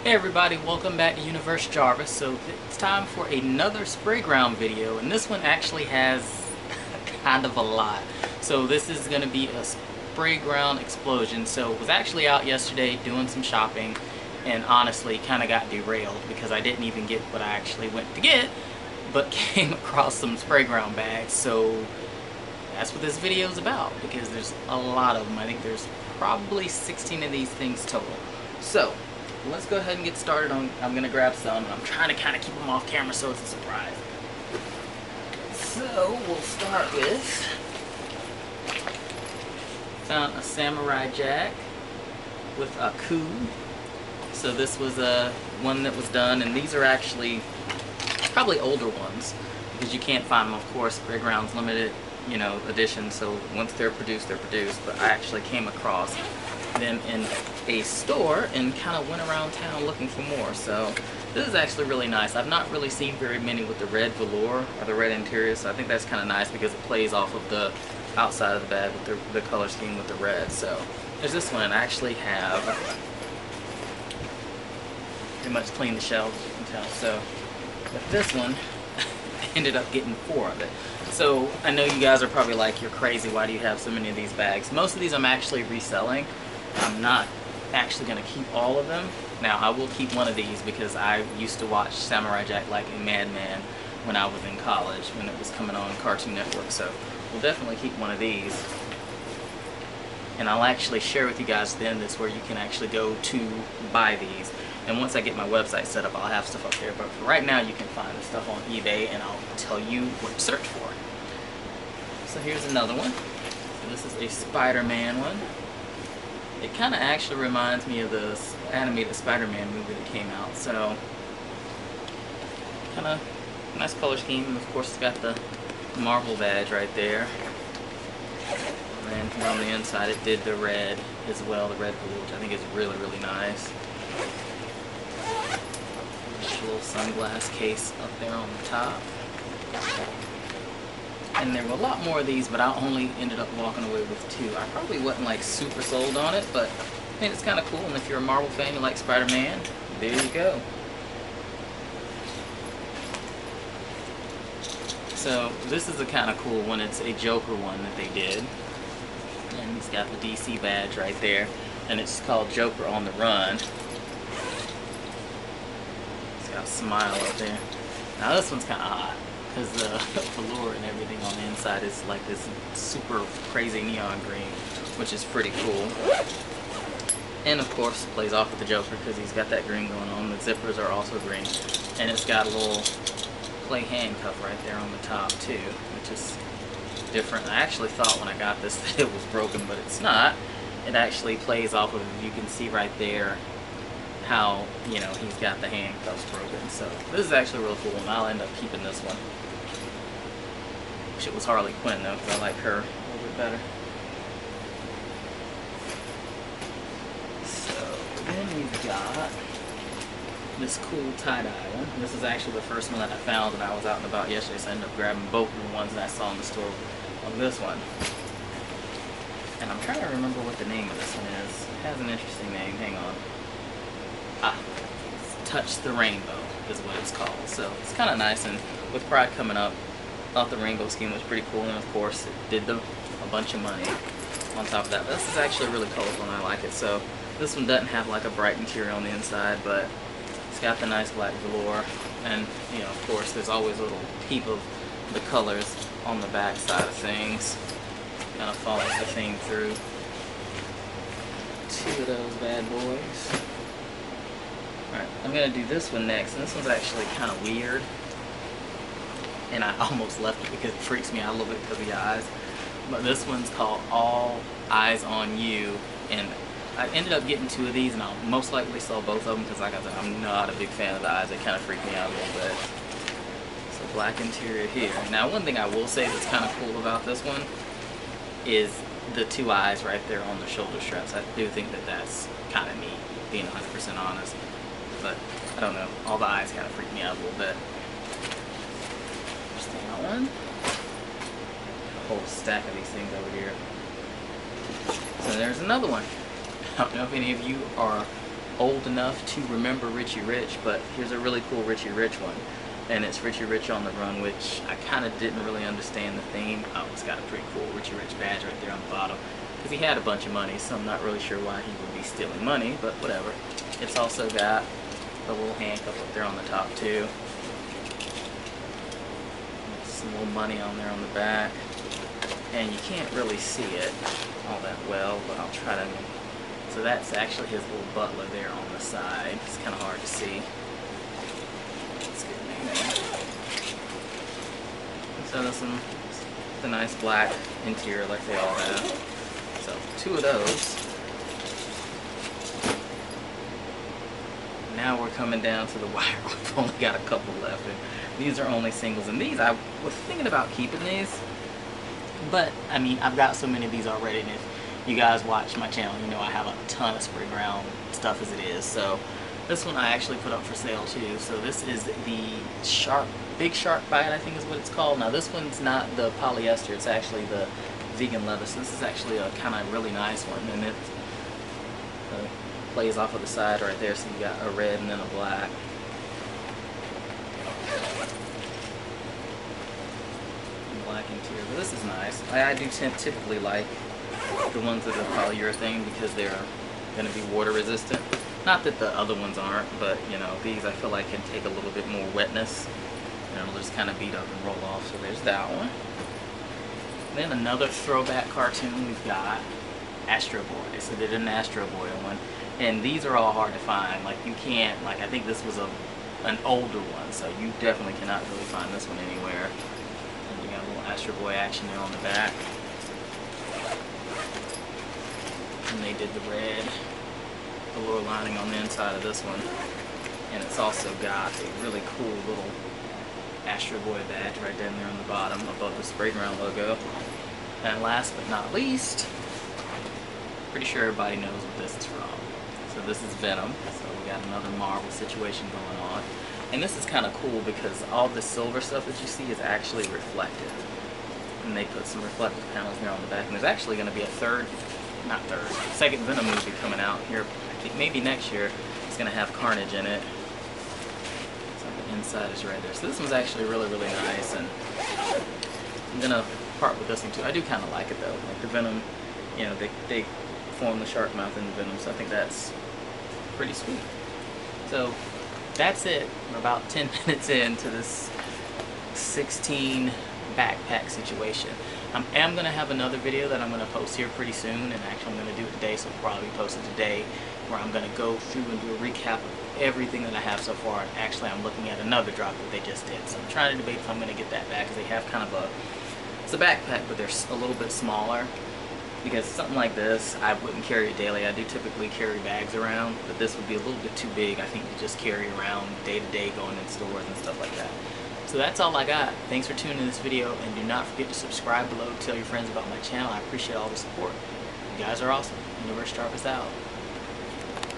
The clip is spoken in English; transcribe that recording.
Hey everybody, welcome back to Universe Jarvis. So it's time for another Sprayground video, and this one actually has kind of a lot. So this is going to be a Sprayground explosion. So it was actually out yesterday doing some shopping, and honestly kind of got derailed because I didn't even get what I actually went to get, but came across some Sprayground bags. So that's what this video is about, because there's a lot of them. I think there's probably 16 of these things total. So let's go ahead and get started. I'm going to grab some, and I'm trying to kind of keep them off camera so it's a surprise. So we'll start with, found a Samurai Jack with a coup. So this was one that was done, and these are actually probably older ones because you can't find them, of course. Sprayground's limited, edition, so once they're produced, they're produced. But I actually came across them in a store and kind of went around town looking for more. So this is actually really nice. I've not really seen very many with the red velour or the red interior, so I think that's kind of nice because it plays off of the outside of the bag with the color scheme with the red. So there's this one, and I actually have pretty much cleaned the shelves, as you can tell. So with this one, I ended up getting 4 of it. So I know you guys are probably like, you're crazy, why do you have so many of these bags? Most of these I'm actually reselling. I'm not actually going to keep all of them. Now I will keep one of these because I used to watch Samurai Jack like a madman when I was in college, when it was coming on Cartoon Network. So we'll definitely keep one of these. And I'll actually share with you guys at the end of this where you can actually go to buy these. And once I get my website set up, I'll have stuff up there. But for right now, you can find the stuff on eBay, and I'll tell you what to search for. So here's another one. So this is a Spider-Man one. It kind of actually reminds me of the animated SpiderMan movie that came out. So kind of nice color scheme. And of course, it's got the Marvel badge right there. And then here on the inside, it did the red as well, the red blue, which I think is really, really nice. There's a little sunglass case up there on the top. And there were a lot more of these, but I only ended up walking away with 2. I probably wasn't like super sold on it, but I mean, it's kind of cool. And if you're a Marvel fan, you like Spider-Man, there you go. So this is a kind of cool one. It's a Joker one that they did. And he's got the DC badge right there. And it's called Joker on the Run. It's got a smile up there. Now this one's kind of hot, because the velour and everything on the inside is like this super crazy neon green, which is pretty cool. And of course, it plays off with the Joker because he's got that green going on. The zippers are also green. And it's got a little clay handcuff right there on the top too, which is different. I actually thought when I got this that it was broken, but it's not. It actually plays off of, you can see right there how, he's got the handcuffs broken. So this is actually real cool, and I'll end up keeping this one. Wish it was Harley Quinn though, because I like her a little bit better. So then we've got this cool tie-dye one. This is actually the first one that I found when I was out and about yesterday, so I ended up grabbing both of the ones that I saw in the store of this one. And I'm trying to remember what the name of this one is. It has an interesting name. Hang on. Touch the Rainbow is what it's called. So it's kind of nice, and with Pride coming up, I thought the rainbow scheme was pretty cool, and of course it did a bunch of money on top of that. But this is actually really colorful, and I like it. So this one doesn't have like a bright interior on the inside, but it's got the nice black velour, and of course there's always a little peep of the colors on the back side of things. Kind of follows the theme through. 2 of those bad boys. Alright, I'm going to do this one next, and this one's actually kind of weird. And I almost left it because it freaks me out a little bit because of the eyes. But this one's called All Eyes on You, and I ended up getting 2 of these, and I'll most likely sell both of them because, like I said, I'm not a big fan of the eyes. They kind of freak me out a little bit. So black interior here. Now one thing I will say that's kind of cool about this one is the 2 eyes right there on the shoulder straps. I do think that that's kind of neat, being 100% honest. But I don't know, all the eyes kind of freak me out a little bit. There's that one. A whole stack of these things over here. So there's another one. I don't know if any of you are old enough to remember Richie Rich, but here's a really cool Richie Rich one. And it's Richie Rich on the Run, which I kind of didn't really understand the theme. Oh, it's got a pretty cool Richie Rich badge right there on the bottom. Because he had a bunch of money, so I'm not really sure why he would be stealing money, but whatever. It's also got a little handcuff up there on the top too. Some little money on there on the back. And you can't really see it all that well, but I'll try to... So that's actually his little butler there on the side. It's kind of hard to see. Let's get so there's the nice black interior like they all have. So 2 of those. Now we're coming down to the wire. We've only got a couple left. And these are only singles. And these, I was thinking about keeping these. But, I mean, I've got so many of these already. And if you guys watch my channel, you know I have a ton of Sprayground stuff as it is. So this one I actually put up for sale too. So this is the Big Shark Bite, I think is what it's called. Now this one's not the polyester, it's actually the vegan leather. So this is actually a kind of really nice one, and it plays off of the side right there. So you got a red and then a black. Black interior, but this is nice. I do typically like the ones that are polyurethane because they're going to be water resistant. Not that the other ones aren't, but you know, these I feel like can take a little bit more wetness and it'll just kind of beat up and roll off. So there's that one. Then another throwback cartoon we've got, Astro Boy. So they did an Astro Boy one, and these are all hard to find. Like you can't, like I think this was an older one, so you definitely cannot really find this one anywhere. And we got a little Astro Boy action there on the back. And they did the red velour lining on the inside of this one, and it's also got a really cool little Astro Boy badge right down there on the bottom above the Sprayground logo. And last but not least, pretty sure everybody knows what this is from. So this is Venom. So we got another Marvel situation going on, and this is kind of cool because all the silver stuff that you see is actually reflective, and they put some reflective panels there on the back. And there's actually going to be a second Venom movie coming out here. I think maybe next year. It's going to have Carnage in it. So the inside is right there. So this one's actually really, really nice, and I'm going to part with this one too. I do kind of like it though. Like the Venom, you know, they form the shark mouth in the Venom, so I think that's pretty sweet. So that's it. We're about 10 minutes into this 16 backpack situation. I am going to have another video that I'm going to post here pretty soon, and actually I'm going to do it today, so I'll probably post it today, where I'm going to go through and do a recap of everything that I have so far. And actually I'm looking at another drop that they just did, so I'm trying to debate if I'm going to get that back, because they have kind of it's a backpack, but they're a little bit smaller, because something like this, I wouldn't carry it daily. I do typically carry bags around, but this would be a little bit too big, I think, to just carry around day to day going in stores and stuff like that. So that's all I got. Thanks for tuning in this video, and do not forget to subscribe below to tell your friends about my channel. I appreciate all the support. You guys are awesome. Universe Sharp is out.